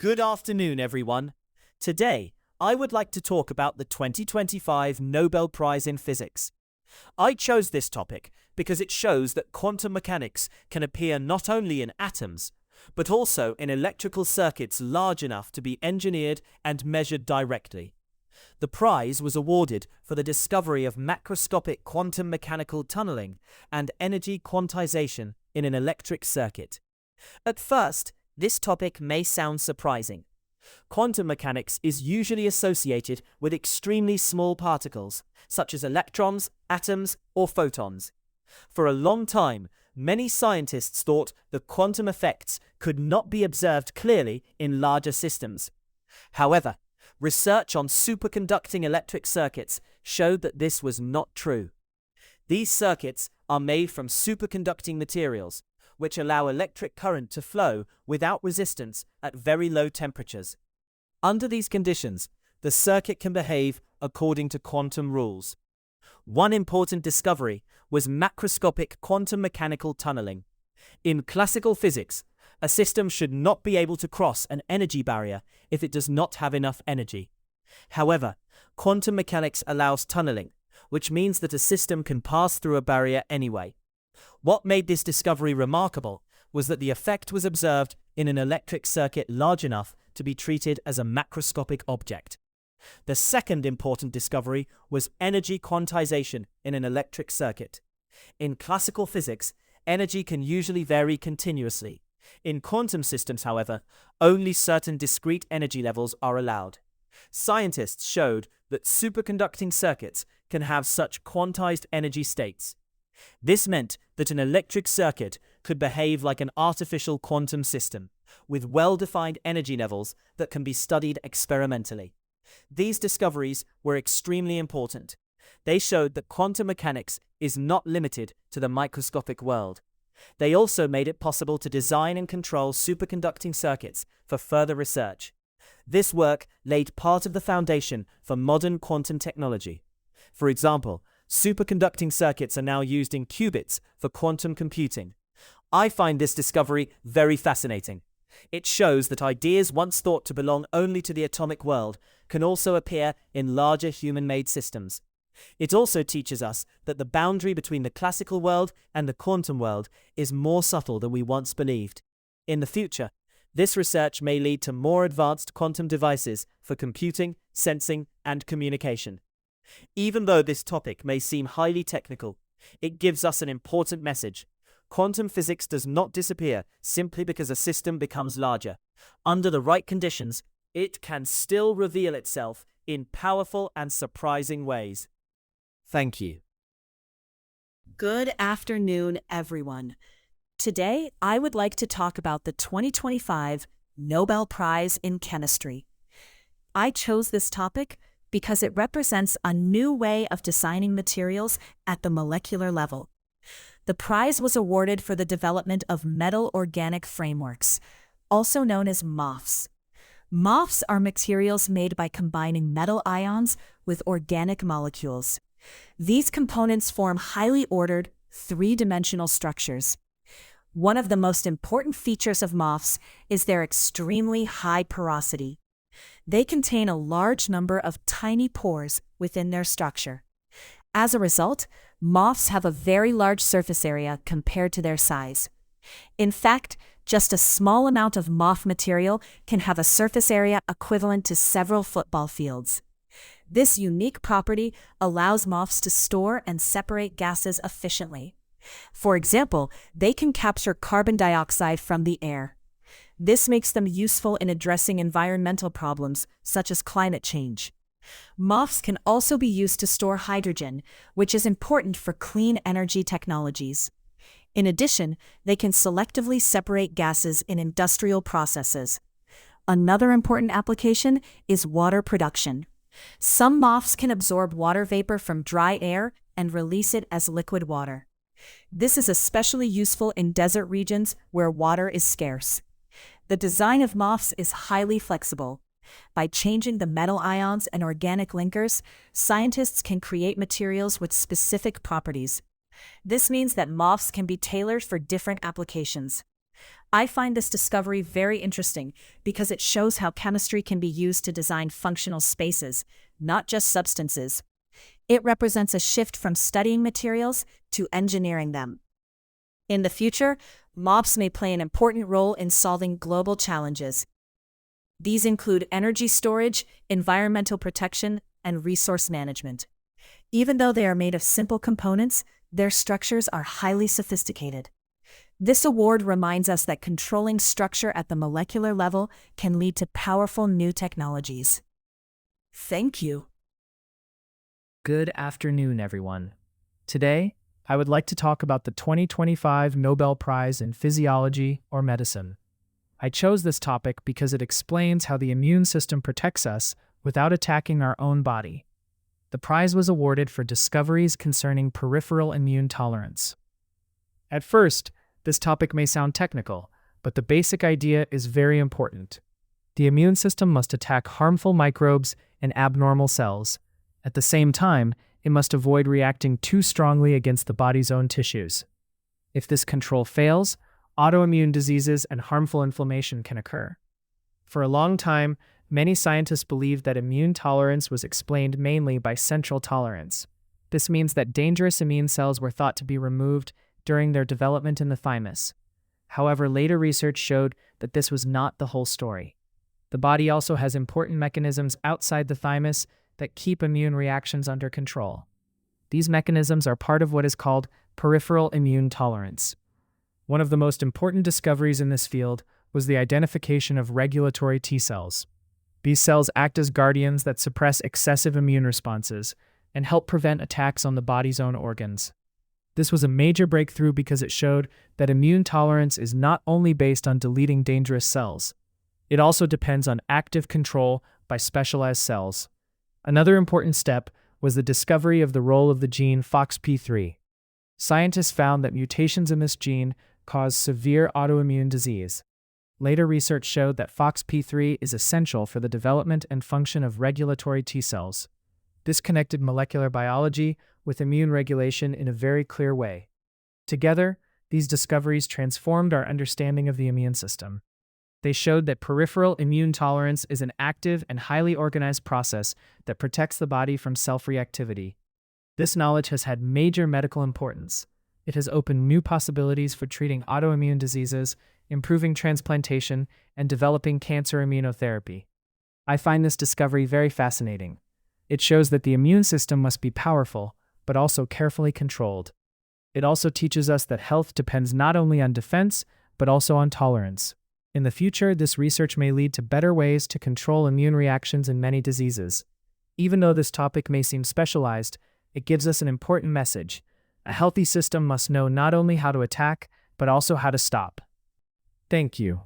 Good afternoon, everyone. Today, I would like to talk about the 2025 Nobel Prize in Physics. I chose this topic because it shows that quantum mechanics can appear not only in atoms, but also in electrical circuits large enough to be engineered and measured directly. The prize was awarded for the discovery of macroscopic quantum mechanical tunneling and energy quantization in an electric circuit. At first, this topic may sound surprising. Quantum mechanics is usually associated with extremely small particles, such as electrons, atoms, or photons. For a long time, many scientists thought that quantum effects could not be observed clearly in larger systems. However, research on superconducting electric circuits showed that this was not true. These circuits are made from superconducting materials, which allow electric current to flow without resistance at very low temperatures. Under these conditions, the circuit can behave according to quantum rules. One important discovery was macroscopic quantum mechanical tunneling. In classical physics, a system should not be able to cross an energy barrier if it does not have enough energy. However, quantum mechanics allows tunneling, which means that a system can pass through a barrier anyway. What made this discovery remarkable was that the effect was observed in an electric circuit large enough to be treated as a macroscopic object. The second important discovery was energy quantization in an electric circuit. In classical physics, energy can usually vary continuously. In quantum systems, however, only certain discrete energy levels are allowed. Scientists showed that superconducting circuits can have such quantized energy states. This meant that an electric circuit could behave like an artificial quantum system, with well-defined energy levels that can be studied experimentally. These discoveries were extremely important. They showed that quantum mechanics is not limited to the microscopic world. They also made it possible to design and control superconducting circuits for further research. This work laid part of the foundation for modern quantum technology. For example, superconducting circuits are now used in qubits for quantum computing. I find this discovery very fascinating. It shows that ideas once thought to belong only to the atomic world can also appear in larger human-made systems. It also teaches us that the boundary between the classical world and the quantum world is more subtle than we once believed. In the future, this research may lead to more advanced quantum devices for computing, sensing, and communication. Even though this topic may seem highly technical, it gives us an important message. Quantum physics does not disappear simply because a system becomes larger. Under the right conditions, it can still reveal itself in powerful and surprising ways. Thank you. Good afternoon, everyone. Today, I would like to talk about the 2025 Nobel Prize in Chemistry. I chose this topic because it represents a new way of designing materials at the molecular level. The prize was awarded for the development of metal organic frameworks, also known as MOFs. MOFs are materials made by combining metal ions with organic molecules. These components form highly ordered, three-dimensional structures. One of the most important features of MOFs is their extremely high porosity. They contain a large number of tiny pores within their structure. As a result, MOFs have a very large surface area compared to their size. In fact, just a small amount of MOF material can have a surface area equivalent to several football fields. This unique property allows MOFs to store and separate gases efficiently. For example, they can capture carbon dioxide from the air. This makes them useful in addressing environmental problems, such as climate change. MOFs can also be used to store hydrogen, which is important for clean energy technologies. In addition, they can selectively separate gases in industrial processes. Another important application is water production. Some MOFs can absorb water vapor from dry air and release it as liquid water. This is especially useful in desert regions where water is scarce. The design of MOFs is highly flexible. By changing the metal ions and organic linkers, scientists can create materials with specific properties. This means that MOFs can be tailored for different applications. I find this discovery very interesting because it shows how chemistry can be used to design functional spaces, not just substances. It represents a shift from studying materials to engineering them. In the future, MOPS may play an important role in solving global challenges. These include energy storage, environmental protection, and resource management. Even though they are made of simple components, their structures are highly sophisticated. This award reminds us that controlling structure at the molecular level can lead to powerful new technologies. Thank you. Good afternoon, everyone. Today, I would like to talk about the 2025 Nobel Prize in Physiology or Medicine. I chose this topic because it explains how the immune system protects us without attacking our own body. The prize was awarded for discoveries concerning peripheral immune tolerance. At first, this topic may sound technical, but the basic idea is very important. The immune system must attack harmful microbes and abnormal cells. At the same time, it must avoid reacting too strongly against the body's own tissues. If this control fails, autoimmune diseases and harmful inflammation can occur. For a long time, many scientists believed that immune tolerance was explained mainly by central tolerance. This means that dangerous immune cells were thought to be removed during their development in the thymus. However, later research showed that this was not the whole story. The body also has important mechanisms outside the thymus that keep immune reactions under control. These mechanisms are part of what is called peripheral immune tolerance. One of the most important discoveries in this field was the identification of regulatory T cells. These cells act as guardians that suppress excessive immune responses and help prevent attacks on the body's own organs. This was a major breakthrough because it showed that immune tolerance is not only based on deleting dangerous cells. It also depends on active control by specialized cells. Another important step was the discovery of the role of the gene FOXP3. Scientists found that mutations in this gene cause severe autoimmune disease. Later research showed that FOXP3 is essential for the development and function of regulatory T cells. This connected molecular biology with immune regulation in a very clear way. Together, these discoveries transformed our understanding of the immune system. They showed that peripheral immune tolerance is an active and highly organized process that protects the body from self-reactivity. This knowledge has had major medical importance. It has opened new possibilities for treating autoimmune diseases, improving transplantation, and developing cancer immunotherapy. I find this discovery very fascinating. It shows that the immune system must be powerful, but also carefully controlled. It also teaches us that health depends not only on defense, but also on tolerance. In the future, this research may lead to better ways to control immune reactions in many diseases. Even though this topic may seem specialized, it gives us an important message. A healthy system must know not only how to attack, but also how to stop. Thank you.